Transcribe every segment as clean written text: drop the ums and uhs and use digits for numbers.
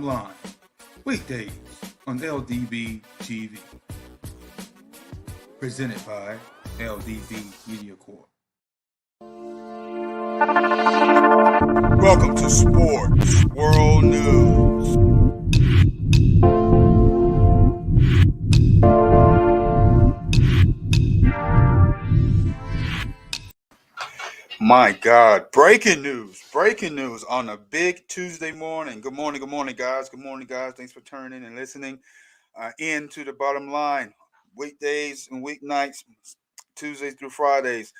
Line, weekdays on LDB TV. Presented by LDB Media Corp. Welcome to Sports World News. My God, breaking news on a big Tuesday morning. Good morning, guys. Thanks for turning in and listening into the bottom line. Weekdays and weeknights, Tuesdays through Fridays.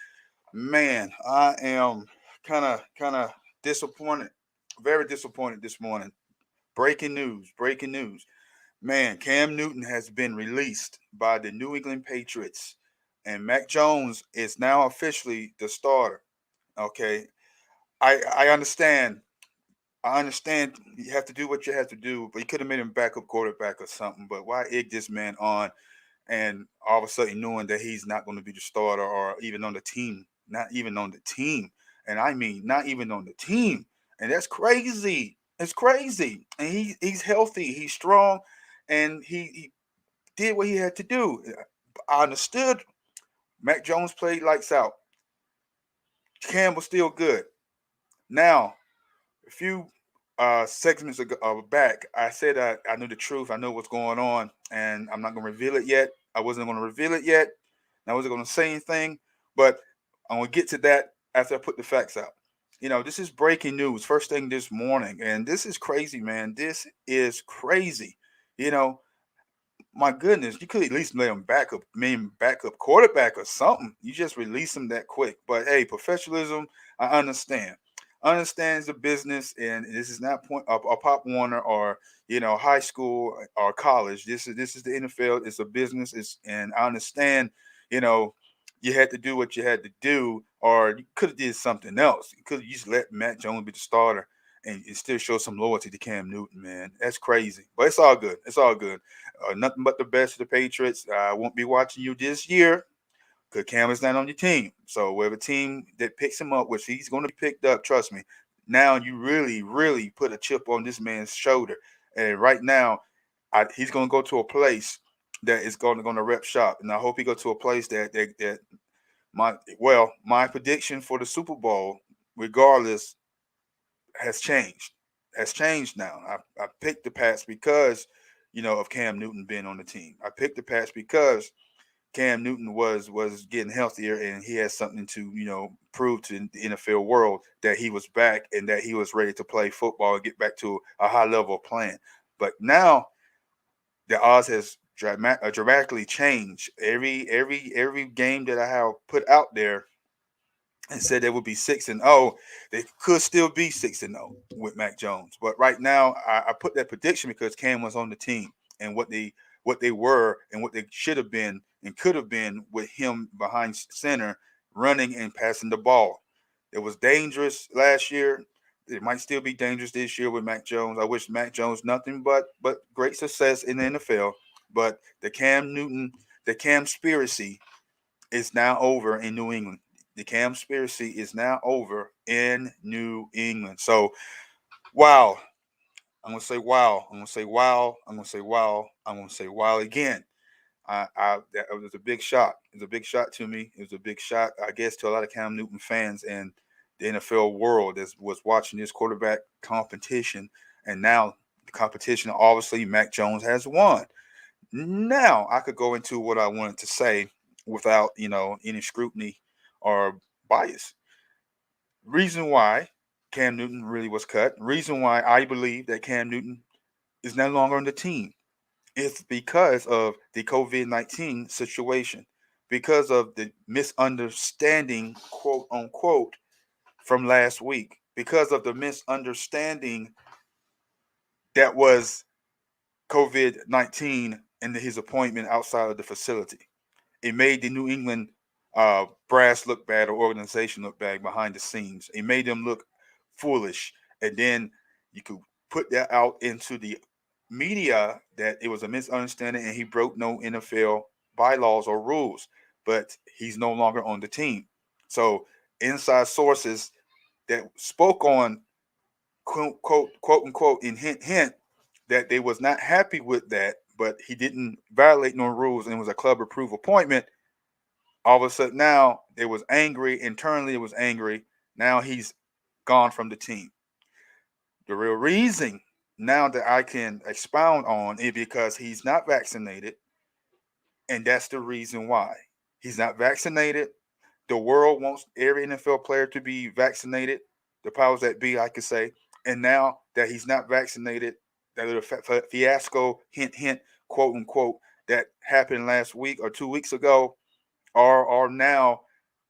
Man, I am kind of disappointed, very disappointed this morning. Breaking news. Man, Cam Newton has been released by the New England Patriots, and Mac Jones is now officially the starter. Okay, I understand. I understand you have to do what you have to do, but you could have made him backup quarterback or something. But why egg this man on and all of a sudden knowing that he's not going to be the starter or even on the team, not even on the team. And I mean, not even on the team. And that's crazy. It's crazy. And he's healthy. He's strong. And he did what he had to do. I understood Mac Jones played lights out. Cam was still good. Now, a few segments ago, back, I said I knew the truth. I know what's going on, and I'm not going to reveal it yet. I wasn't going to reveal it yet. I wasn't going to say anything, but I'm going to get to that after I put the facts out. You know, this is breaking news, first thing this morning, and this is crazy, man. This is crazy. You know, my goodness, you could at least let him backup quarterback or something. You just release him that quick. But hey, professionalism, I understand. Understands the business, and this is not a Pop Warner or high school or college. This is the NFL. It's a business. And I understand. You know, you had to do what you had to do, or you could have did something else. You could have just let Matt Jones be the starter and still show some loyalty to Cam Newton, man. That's crazy. But it's all good. It's all good. Nothing but the best of the Patriots. I won't be watching you this year because Cam is not on your team. So whatever team that picks him up, which he's going to be picked up, trust me, now you really, really put a chip on this man's shoulder. And right now, he's going to go to a place that is going to rep shop. And I hope he go to a place that my prediction for the Super Bowl, regardless, has changed now. I picked the Pats because, of Cam Newton being on the team. I picked the Pats because Cam Newton was getting healthier and he has something to, prove to the NFL world that he was back and that he was ready to play football and get back to a high level of playing. But now the odds has dramatically changed. Every game that I have put out there and said they would be 6-0. They could still be 6-0 with Mac Jones. But right now, I put that prediction because Cam was on the team and what they were and what they should have been and could have been with him behind center, running and passing the ball. It was dangerous last year. It might still be dangerous this year with Mac Jones. I wish Mac Jones nothing but great success in the NFL. But the Camspiracy is now over in New England. The Camspiracy is now over in New England. So, wow. I'm going to say wow. I'm going to say wow. I'm going to say wow. I'm going to say wow again. That was a big shock. It was a big shock to me. It was a big shock, I guess, to a lot of Cam Newton fans and the NFL world that was watching this quarterback competition. And now the competition, obviously, Mac Jones has won. Now I could go into what I wanted to say without, any scrutiny or bias. Reason why Cam Newton really was cut. Reason why I believe that Cam Newton is no longer on the team. It's because of the COVID-19 situation, because of the misunderstanding, quote unquote, from last week, because of the misunderstanding that was COVID-19 and his appointment outside of the facility. It made the New England brass look bad, or organization look bad behind the scenes. It made them look foolish. And then you could put that out into the media that it was a misunderstanding and he broke no NFL bylaws or rules, but he's no longer on the team. So inside sources that spoke on quote unquote and hint that they was not happy with that, but he didn't violate no rules and it was a club approved appointment. All of a sudden now it was angry internally. It was angry. Now he's gone from the team. The real reason now that I can expound on is because he's not vaccinated, and that's the reason why he's not vaccinated. The world wants every NFL player to be vaccinated. The powers that be, I could say, and now that he's not vaccinated, that little fiasco, hint, hint, quote unquote, that happened last week or 2 weeks ago, are now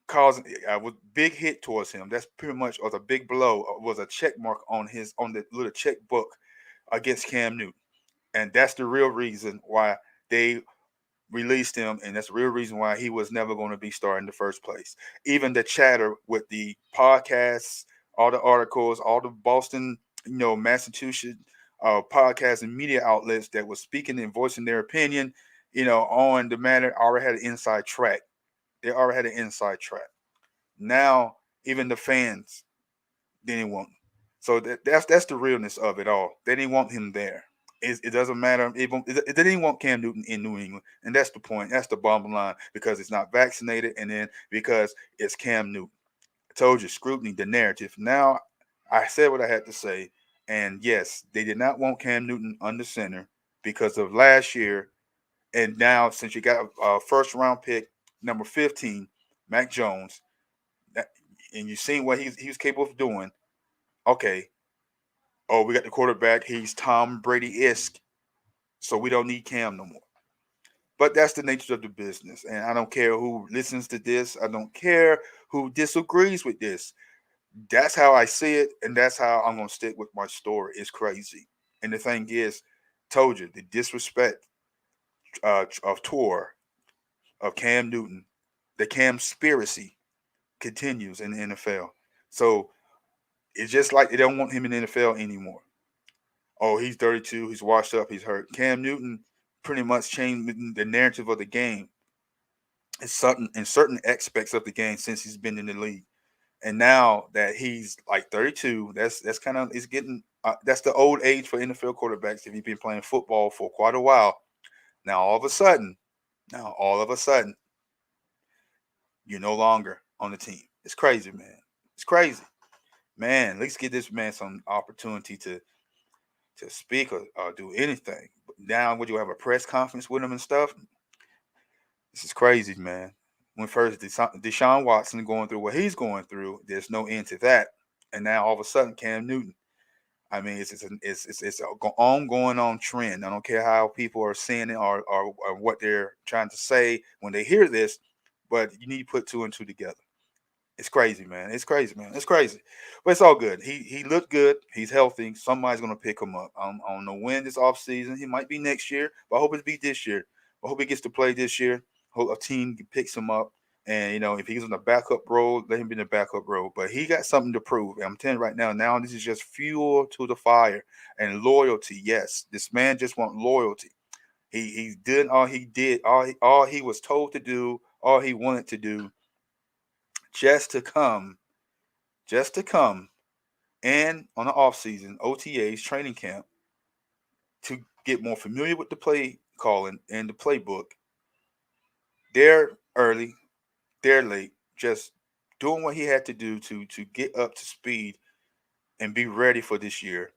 causing a big hit towards him. That's pretty much was a big blow. Was a check mark on the little checkbook against Cam Newton, and that's the real reason why they released him, and that's the real reason why he was never going to be starting in the first place. Even the chatter with the podcasts, all the articles, all the Boston, Massachusetts podcasts and media outlets that was speaking and voicing their opinion, on the matter already had an inside track. They already had an inside track. Now, even the fans didn't want him. So that's the realness of it all. They didn't want him there. It doesn't matter. They didn't want Cam Newton in New England, and that's the point. That's the bottom line because it's not vaccinated, and then because it's Cam Newton. I told you, scrutiny, the narrative. Now, I said what I had to say, and yes, they did not want Cam Newton under center because of last year, and now since you got a first round pick, number 15, Mac Jones, that, and you've seen what he was capable of doing. Okay, oh, we got the quarterback. He's Tom Brady-esque, so we don't need Cam no more. But that's the nature of the business. And I don't care who listens to this. I don't care who disagrees with this. That's how I see it, and that's how I'm going to stick with my story. It's crazy. And the thing is, told you, the disrespect of tour of Cam Newton, the Camspiracy continues in the NFL. So it's just like they don't want him in the NFL anymore. Oh, he's 32, he's washed up, he's hurt. Cam Newton pretty much changed the narrative of the game in certain aspects of the game since he's been in the league. And now that he's like 32, that's kind of it's getting that's the old age for NFL quarterbacks if you've been playing football for quite a while. Now all of a sudden, you're no longer on the team. It's crazy, man. It's crazy, man. Let's get this man some opportunity to speak or do anything. But now, would you have a press conference with him and stuff? This is crazy, man. When first Deshaun Watson going through what he's going through, there's no end to that. And now all of a sudden, Cam Newton. I mean, it's an ongoing on trend. I don't care how people are seeing it or what they're trying to say when they hear this, but you need to put two and two together. It's crazy, man. It's crazy, man. It's crazy, but it's all good. He looked good. He's healthy. Somebody's gonna pick him up. I don't know when this off season. He might be next year, but I hope it be this year. I hope he gets to play this year. Hope a team picks him up, and if he's on the backup role, let him be in the backup role. But he got something to prove. And I'm telling you right now. Now this is just fuel to the fire and loyalty. Yes, this man just want loyalty. He did all he did, all he was told to do, all he wanted to do, just to come just to come and on the off season, OTAs, training camp, to get more familiar with the play calling and the playbook. They're early, they're late, just doing what he had to do to get up to speed and be ready for this year.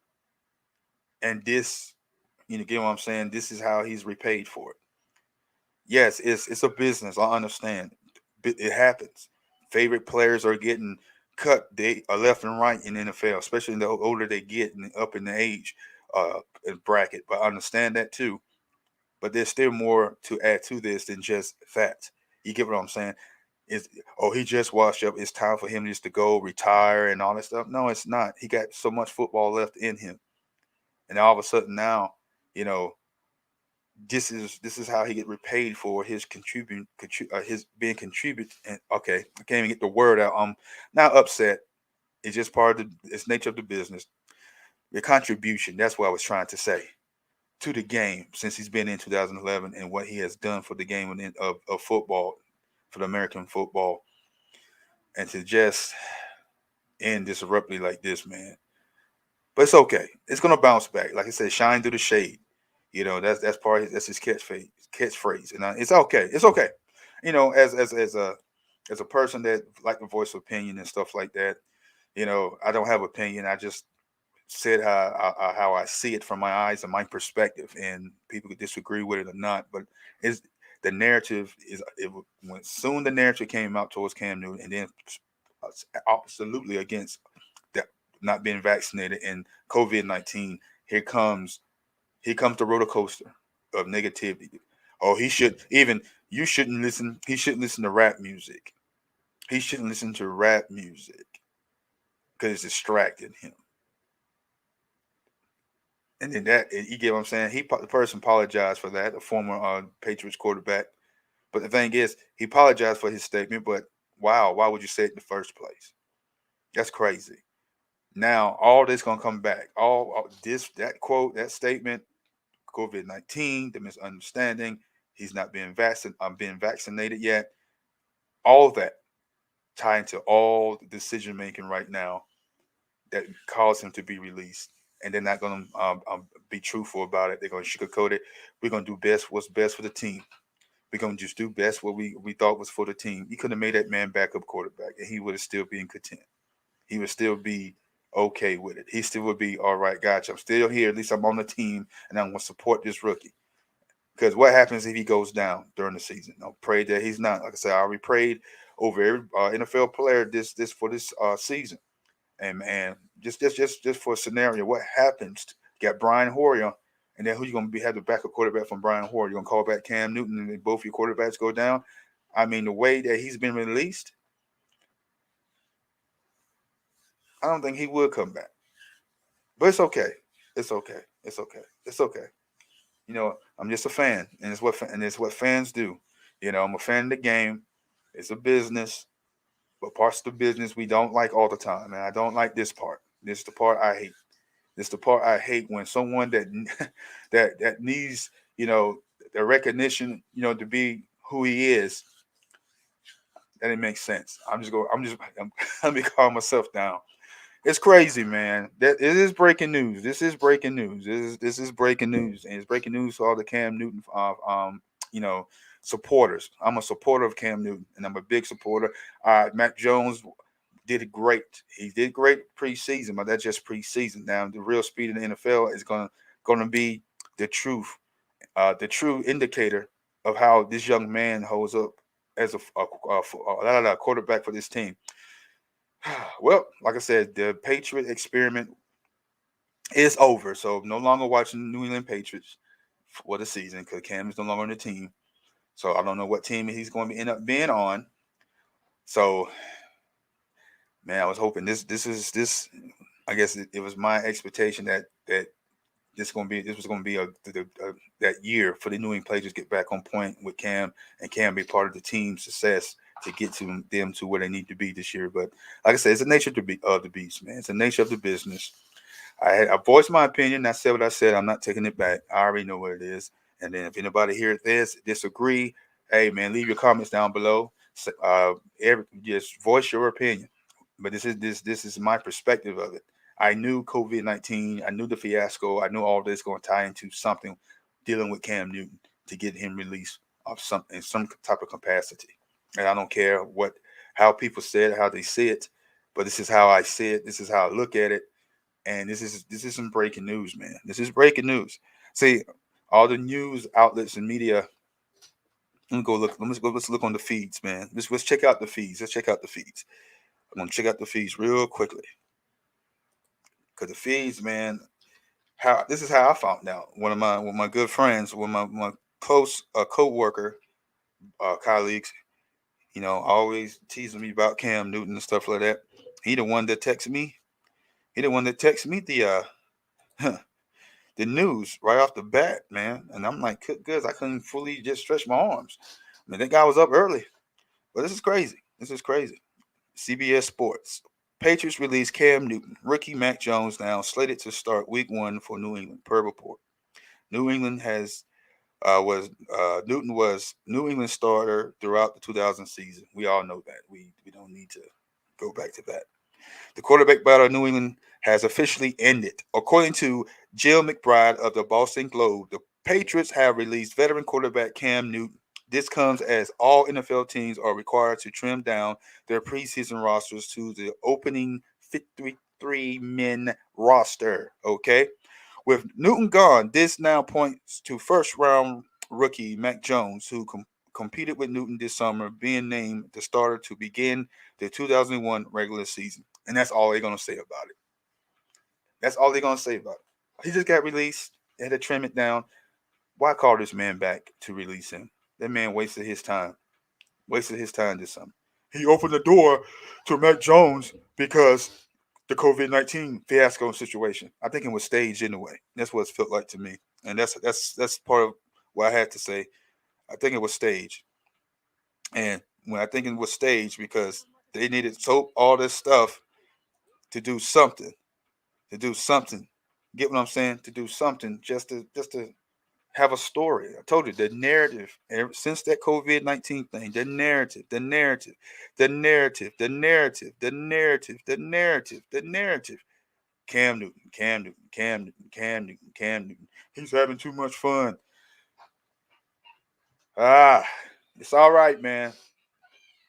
And this, get what I'm saying? This is how he's repaid for it. Yes, it's a business. I understand. It happens. Favorite players are getting cut. They are left and right in the NFL, especially the older they get and up in the age bracket. But I understand that too. But there's still more to add to this than just that. You get what I'm saying? Is he just washed up? It's time for him just to go retire and all that stuff. No, it's not. He got so much football left in him, and all of a sudden now, you know, this is how he get repaid for his his being contribute. And okay, I can't even get the word out. I'm not upset. It's just part of it's nature of the business. The contribution. That's what I was trying to say to the game since he's been in 2011 and what he has done for the game of football, for the American football, and to just end this abruptly like this, man. but it's okay. It's gonna bounce back. Like I said, shine through the shade. That's part. That's his catchphrase, and it's okay. It's okay. As a person that like to voice opinion and stuff like that. I don't have opinion. I just said how I see it from my eyes and my perspective, and people could disagree with it or not. But is the narrative is it when soon the narrative came out towards Cam Newton, and then absolutely against that not being vaccinated and COVID-19. Here comes the roller coaster of negativity. Oh, he should even you shouldn't listen. He shouldn't listen to rap music. He shouldn't listen to rap music because it's distracting him. And then you get what I'm saying. The person apologized for that, the former Patriots quarterback. But the thing is, he apologized for his statement. But wow, why would you say it in the first place? That's crazy. Now all this gonna come back. All this, that quote, that statement, COVID-19, the misunderstanding. He's not being vaccinated yet. All that tied into all the decision making right now that caused him to be released. And they're not going to be truthful about it. They're going to sugarcoat it. We're going to do what's best for the team. We're going to just do best what we thought was for the team. You could have made that man backup quarterback, and he would have still been content. He would still be okay with it. He still would be all right. Gotcha. I'm still here. At least I'm on the team, and I'm going to support this rookie. Because what happens if he goes down during the season? I pray that he's not. Like I said, I already prayed over every NFL player this for this season. And man, just for a scenario, what happens? You got Brian Hoyer, and then who you gonna be have the backup quarterback from Brian Hoyer? You gonna call back Cam Newton, and then both your quarterbacks go down? I mean, the way that he's been released, I don't think he would come back. But it's okay. It's okay. It's okay. It's okay. I'm just a fan, and it's what fans do. I'm a fan of the game. It's a business, but parts of the business we don't like all the time, and I don't like this part. This is the part I hate. This is the part I hate when someone that that needs the recognition to be who he is. That didn't make sense. Let me calm myself down. It's crazy, man. That it is breaking news. This is breaking news. This is breaking news, and it's breaking news for all the Cam Newton, you know, supporters. I'm a supporter of Cam Newton, and I'm a big supporter. Mac Jones did great. He did great preseason, but that's just preseason. Now the real speed in the NFL is gonna be the the true indicator of how this young man holds up as a quarterback for this team. Well, like I said, the Patriot experiment is over. So no longer watching New England Patriots for the season because Cam is no longer on the team. So I don't know what team he's going to end up being on. So man, I was hoping this. I guess it was my expectation that this was going to be that year for the New England Patriots get back on point with Cam and Cam be part of the team's success to get to them to where they need to be this year. But like I said, it's the nature of the beast, man. It's the nature of the business. I voiced my opinion. I said what I said. I'm not taking it back. I already know what it is. And then if anybody hears this disagree, hey man, leave your comments down below. Just voice your opinion. But this is my perspective of it. I knew COVID-19. I knew the fiasco. I knew all this going to tie into something dealing with Cam Newton to get him released of some type of capacity. And I don't care how people say it, how they see it, but this is how I see it. This is how I look at it. And this is some breaking news, man. This is breaking news. See, all the news outlets and media. Let me go look. Let's look on the feeds, man. Let's check out the feeds. Let's check out the feeds. I'm gonna check out the feeds real quickly. Cause the feeds, man. How this is how I found out. One of my good friends, one of my close co-worker colleagues, always teasing me about Cam Newton and stuff like that. He the one that texted me. He the one that texted me the news right off the bat, man. And I'm like, good. I couldn't fully just stretch my arms. I mean, that guy was up early. But this is crazy. This is crazy. CBS Sports. Patriots release Cam Newton. Rookie Mac Jones now slated to start week 1 for New England, per report. New England has was Newton was New England starter throughout the 2000 season. We all know that. We don't need to go back to that. The quarterback battle in New England has officially ended. According to Jill McBride of the Boston Globe, the Patriots have released veteran quarterback Cam Newton. This comes as all NFL teams are required to trim down their preseason rosters to the opening 53 men roster. Okay. With Newton gone, this now points to first round rookie Mac Jones, who competed with Newton this summer, being named the starter to begin the 2001 regular season. And that's all they're going to say about it. That's all they're going to say about it. He just got released. They had to trim it down. Why call this man back to release him? That man wasted his time. Wasted his time this summer. He opened the door to Mac Jones because the COVID-19 fiasco situation. I think it was staged anyway. That's what it felt like to me. And that's part of what I had to say. I think it was staged. And when I think it was staged because they needed all this stuff to do something. To do something. Get what I'm saying? To do something just to have a story. I told you the narrative since that COVID-19 thing, the narrative, the narrative, the narrative, the narrative, the narrative, the narrative, the narrative. Cam Newton, Cam Newton, Cam Newton, Cam Newton, Cam Newton. He's having too much fun. It's all right, man.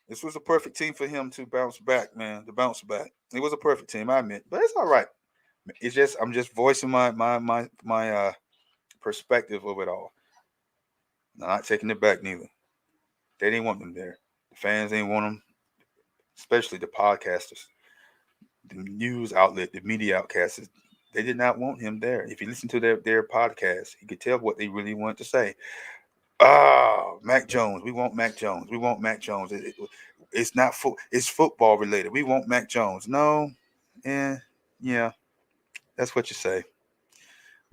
This was a perfect team for him to bounce back, man. To bounce back. It was a perfect team, I admit. But it's all right. It's just I'm just voicing my perspective of it all. Not taking it back neither. They didn't want them there. The fans didn't want them, especially the podcasters, the news outlet, the media outcasters. They did not want him there. If you listen to their podcast, you could tell what they really wanted to say. Mac Jones. We want Mac Jones. We want Mac Jones. It's not it's football related. We want Mac Jones. No, yeah, that's what you say.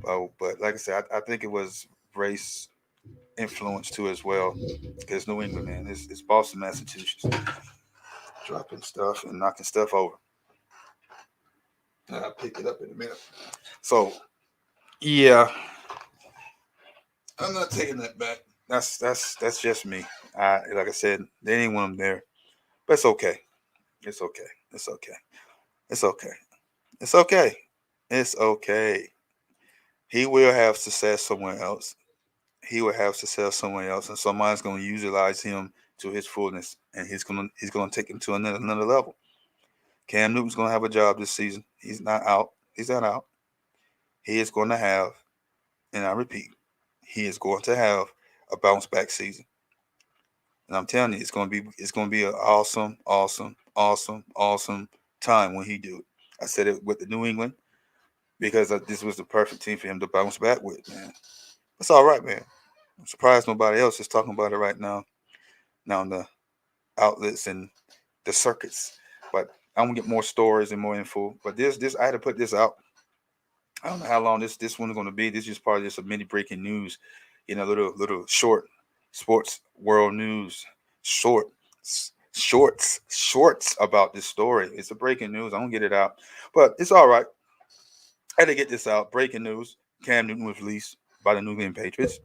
Oh, but like I said, I think it was race influence too as well. Because New England, man, it's Boston, Massachusetts, dropping stuff and knocking stuff over. I'll pick it up in a minute. So, yeah, I'm not taking that back. That's just me. Like I said, they didn't want him there, but it's okay. It's okay. It's okay. It's okay. It's okay. It's okay. He will have success somewhere else. He will have success somewhere else, and somebody's going to utilize him to his fullness, and he's gonna take him to another level. Cam Newton's going to have a job this season. He's not out. He's not out. He is going to have, and I repeat, he is going to have a bounce back season. And I'm telling you, it's going to be an awesome, awesome, awesome, awesome time when he do it. I said it with the New England because this was the perfect team for him to bounce back with, man. It's all right, man. I'm surprised nobody else is talking about it right now. Now in the outlets and the circuits. But I'm gonna get more stories and more info. But this I had to put this out. I don't know how long this one's gonna be. This is probably just a mini breaking news, little short sports world news, shorts about this story. It's a breaking news. I'm gonna get it out, but it's all right. I had to get this out. Breaking news: Cam Newton was released by the New England Patriots.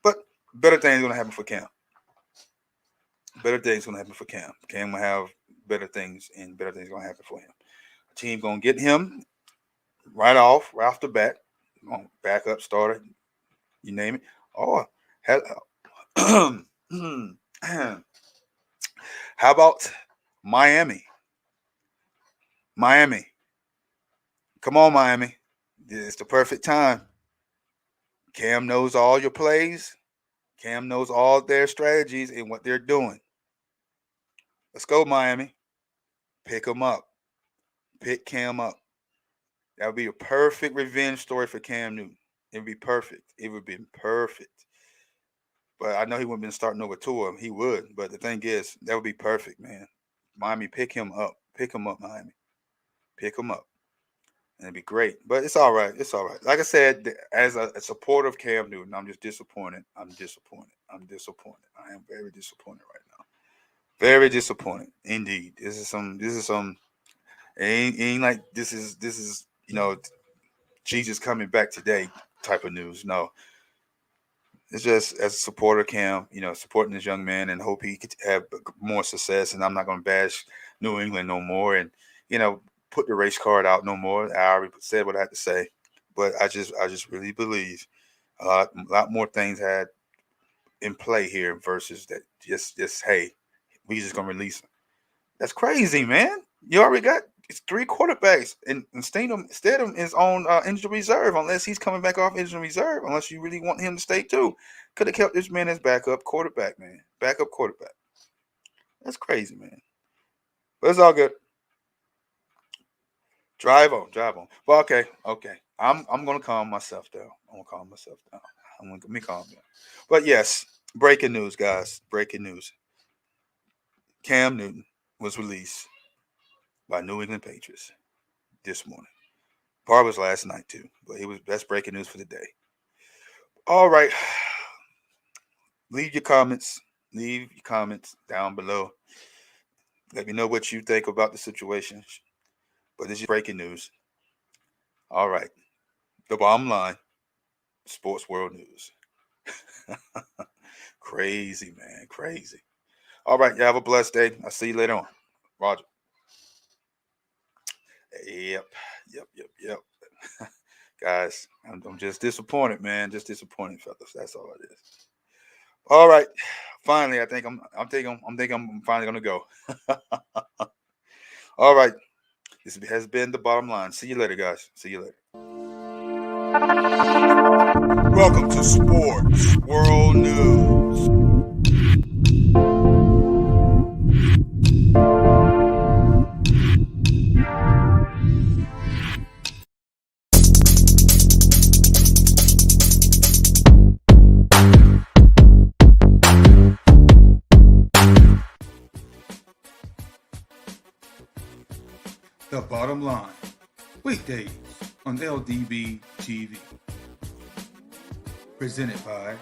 But better things gonna happen for Cam. Better things gonna happen for Cam. Cam will have better things, and better things gonna happen for him. The team gonna get him right off the bat. Backup starter, you name it. Oh, how about Miami? Miami, come on, Miami. It's the perfect time. Cam knows all your plays. Cam knows all their strategies and what they're doing. Let's go, Miami. Pick them up. Pick Cam up. That would be a perfect revenge story for Cam Newton. It would be perfect. It would be perfect. But I know he wouldn't been starting over Tua. He would. But the thing is, that would be perfect, man. Miami, pick him up. Pick him up, Miami. Pick him up. And it'd be great. But it's all right. It's all right. Like I said, as a supporter of Cam Newton, I'm just disappointed. I'm disappointed. I am very disappointed right now. Very disappointed. Indeed. This is some it ain't like this is Jesus coming back today type of news. No. It's just as a supporter, Cam, supporting this young man and hope he could have more success. And I'm not going to bash New England no more, and put the race card out no more. I already said what I had to say, but I just really believe a lot more things had in play here versus that just hey, we just gonna release him. That's crazy, man. You already got it's three quarterbacks, and Stidham is on injury reserve unless he's coming back off injury reserve. Unless you really want him to stay too, could have kept this man as backup quarterback, man. Backup quarterback. That's crazy, man. But it's all good. Drive on, drive on. Well, okay. I'm gonna calm myself down. I'm gonna calm myself down. Let me calm down. But yes, breaking news, guys. Breaking news. Cam Newton was released by New England Patriots this morning. Part was last night too, but that's breaking news for the day. All right. Leave your comments. Leave your comments down below. Let me know what you think about the situation. But this is breaking news. All right. The bottom line, sports world news. Crazy, man. Crazy. All right. You have a blessed day. I'll see you later on. Roger. Yep. Guys, I'm just disappointed, man. Just disappointed, fellas. That's all it is. All right. Finally, I think I'm finally gonna go. All right. This has been the bottom line. See you later, guys. See you later. Welcome to Sports World News. The bottom line. Weekdays on LDB TV. Presented by